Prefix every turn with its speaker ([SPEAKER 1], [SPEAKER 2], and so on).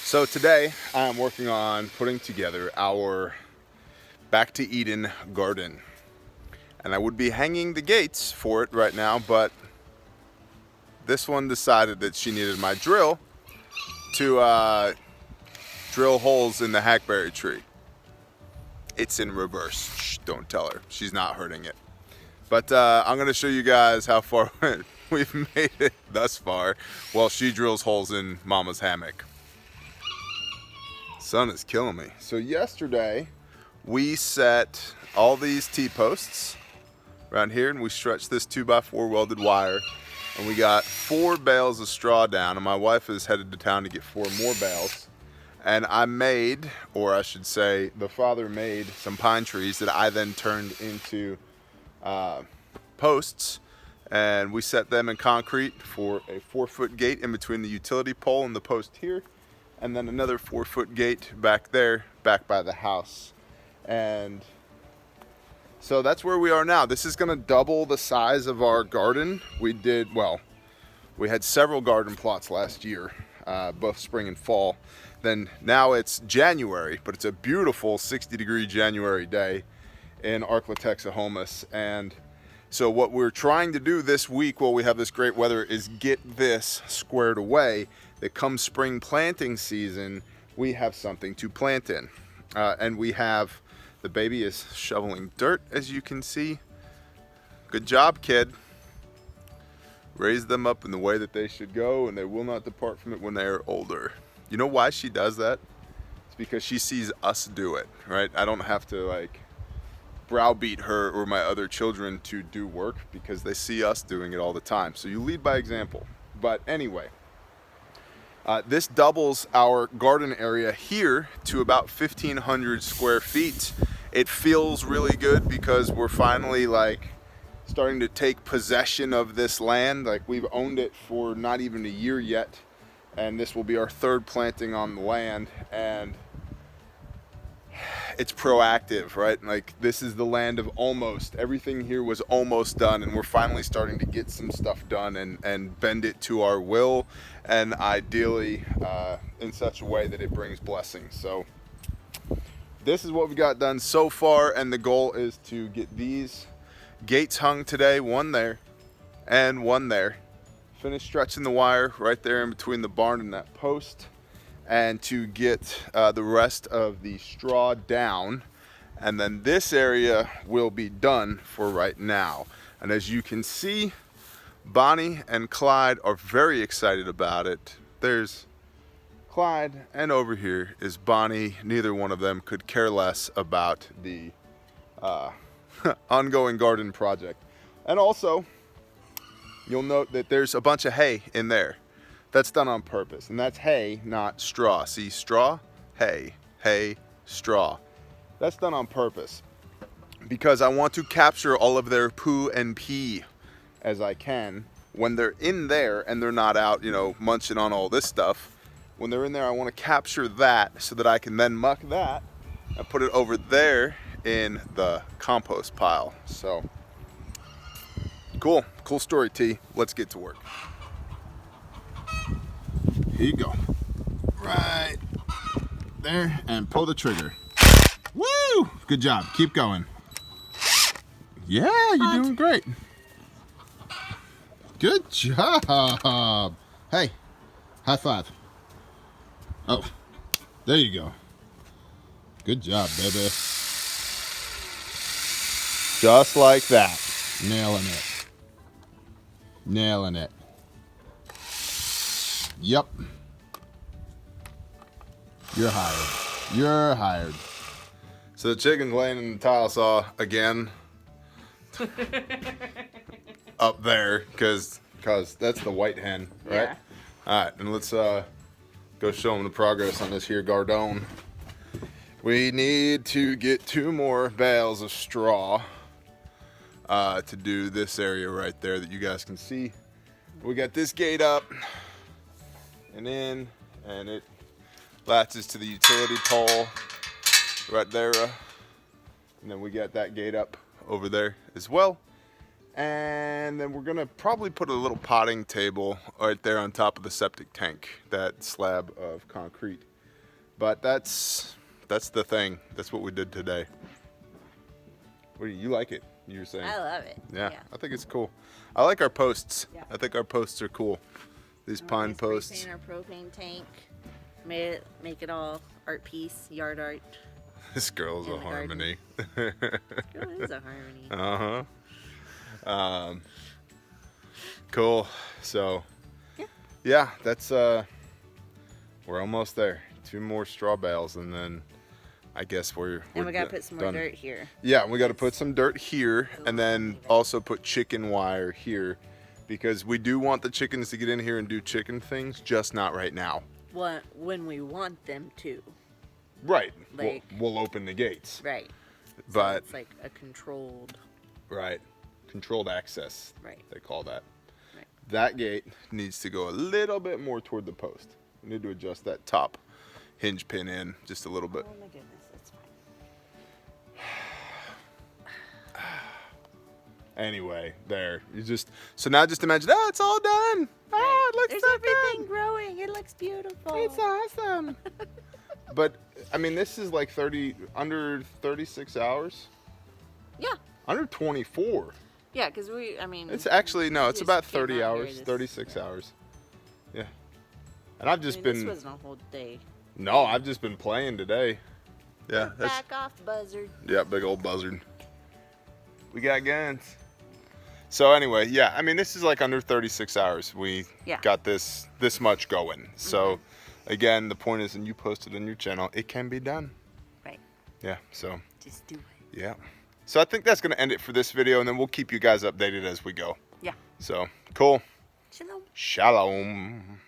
[SPEAKER 1] So today I'm working on putting together our Back to Eden garden. And I would be hanging the gates for it right now, but this one decided that she needed my drill to drill holes in the hackberry tree. It's in reverse. Shh, don't tell her. She's not hurting it. But I'm going to show you guys how far we've made it thus far while she drills holes in Mama's hammock. Sun is killing me. So yesterday we set all these T-posts around here and we stretched this 2x4 welded wire and we got 4 bales of straw down, and my wife is headed to town to get 4 more bales. And I made, or I should say the father made, some pine trees that I then turned into posts, and we set them in concrete for a 4-foot gate in between the utility pole and the post here, and then another 4-foot gate back there, back by the house. And so that's where we are now. This is gonna double the size of our garden. We had several garden plots last year, both spring and fall. Then now it's January, but it's a beautiful 60-degree January day in Arklatex, Homestead. And so what we're trying to do this week while we have this great weather is get this squared away, that come spring planting season, we have something to plant in. And we have, the baby is shoveling dirt, as you can see. Good job, kid. Raise them up in the way that they should go, and they will not depart from it when they are older. You know why she does that? It's because she sees us do it, right? I don't have to like browbeat her or my other children to do work because they see us doing it all the time. So you lead by example. But anyway, this doubles our garden area here to about 1,500 square feet. It feels really good because we're finally like starting to take possession of this land. Like, we've owned it for not even a year yet, and this will be our 3rd planting on the land, and it's proactive, right? Like, this is the land of almost. Everything here was almost done, and we're finally starting to get some stuff done and bend it to our will, and ideally in such a way that it brings blessings. So this is what we got done so far, and the goal is to get these gates hung today, one there and one there. Finish stretching the wire right there in between the barn and that post, and to get the rest of the straw down, and then this area will be done for right now. And as you can see, Bonnie and Clyde are very excited about it. There's Clyde, and over here is Bonnie. Neither one of them could care less about the ongoing garden project. And also, you'll note that there's a bunch of hay in there. That's done on purpose, and that's hay, not straw. See, straw, hay, hay, straw. That's done on purpose because I want to capture all of their poo and pee as I can when they're in there and they're not out, you know, munching on all this stuff. When they're in there, I want to capture that so that I can then muck that and put it over there in the compost pile. So cool story, T. Let's get to work. Here you go, right there, and pull the trigger. Woo! Good job. Keep going. Yeah, you're doing great. Good job. Hey, high five. Oh, there you go. Good job, baby. Just like that. Nailing it. Nailing it. Yep. You're hired. You're hired. So the chicken's laying in the tile saw again. Up there, because that's the white hen, right?
[SPEAKER 2] Yeah.
[SPEAKER 1] All right, and let's go show them the progress on this here gardone. We need to get 2 more bales of straw to do this area right there that you guys can see. We got this gate up and in, and it latches to the utility pole right there, and then we got that gate up over there as well. And then we're gonna probably put a little potting table right there on top of the septic tank, that slab of concrete. But that's the thing. That's what we did today. What do you like it? You were saying.
[SPEAKER 2] I love it.
[SPEAKER 1] Yeah, I think it's cool. I like our posts.
[SPEAKER 2] Yeah.
[SPEAKER 1] I think our posts are cool. These pine posts.
[SPEAKER 2] Paint our propane tank. Make it all art piece, yard art.
[SPEAKER 1] This girl's a harmony.
[SPEAKER 2] This girl is a harmony.
[SPEAKER 1] Cool. So yeah, that's we're almost there. 2 more straw bales, and then I guess we're
[SPEAKER 2] and we gotta put some more
[SPEAKER 1] done.
[SPEAKER 2] dirt here.
[SPEAKER 1] Yeah, we gotta put some dirt here, and then also put chicken wire here, because we do want the chickens to get in here and do chicken things, just not right now.
[SPEAKER 2] When we want them to.
[SPEAKER 1] Right.
[SPEAKER 2] Like,
[SPEAKER 1] we'll open the gates.
[SPEAKER 2] Right.
[SPEAKER 1] But
[SPEAKER 2] so it's like a controlled.
[SPEAKER 1] Right. Controlled access.
[SPEAKER 2] Right.
[SPEAKER 1] They call that.
[SPEAKER 2] Right.
[SPEAKER 1] That gate needs to go a little bit more toward the post. We need to adjust that top hinge pin in just a little bit.
[SPEAKER 2] Oh my goodness, that's fine.
[SPEAKER 1] Anyway, there. So now just imagine, it's all done.
[SPEAKER 2] Right.
[SPEAKER 1] It looks
[SPEAKER 2] There's
[SPEAKER 1] so
[SPEAKER 2] everything
[SPEAKER 1] good.
[SPEAKER 2] growing. It looks beautiful.
[SPEAKER 1] It's awesome. But I mean, this is like under 36 hours.
[SPEAKER 2] Yeah.
[SPEAKER 1] Under 24.
[SPEAKER 2] Yeah, because it's
[SPEAKER 1] actually, no, it's about 30
[SPEAKER 2] out
[SPEAKER 1] hours,
[SPEAKER 2] here
[SPEAKER 1] 36 hours. Yeah. And I've just been.
[SPEAKER 2] This wasn't a whole day.
[SPEAKER 1] No, I've just been playing today. Yeah.
[SPEAKER 2] Back off, buzzard.
[SPEAKER 1] Yeah, big old buzzard. We got guns. So anyway, yeah, I mean, this is like under 36 hours. We got this much going. So again, the point is, and you posted on your channel, it can be done.
[SPEAKER 2] Right.
[SPEAKER 1] Yeah, so.
[SPEAKER 2] Just do it.
[SPEAKER 1] Yeah. So I think that's going to end it for this video, and then we'll keep you guys updated as we go.
[SPEAKER 2] Yeah.
[SPEAKER 1] So, cool.
[SPEAKER 2] Shalom.
[SPEAKER 1] Shalom.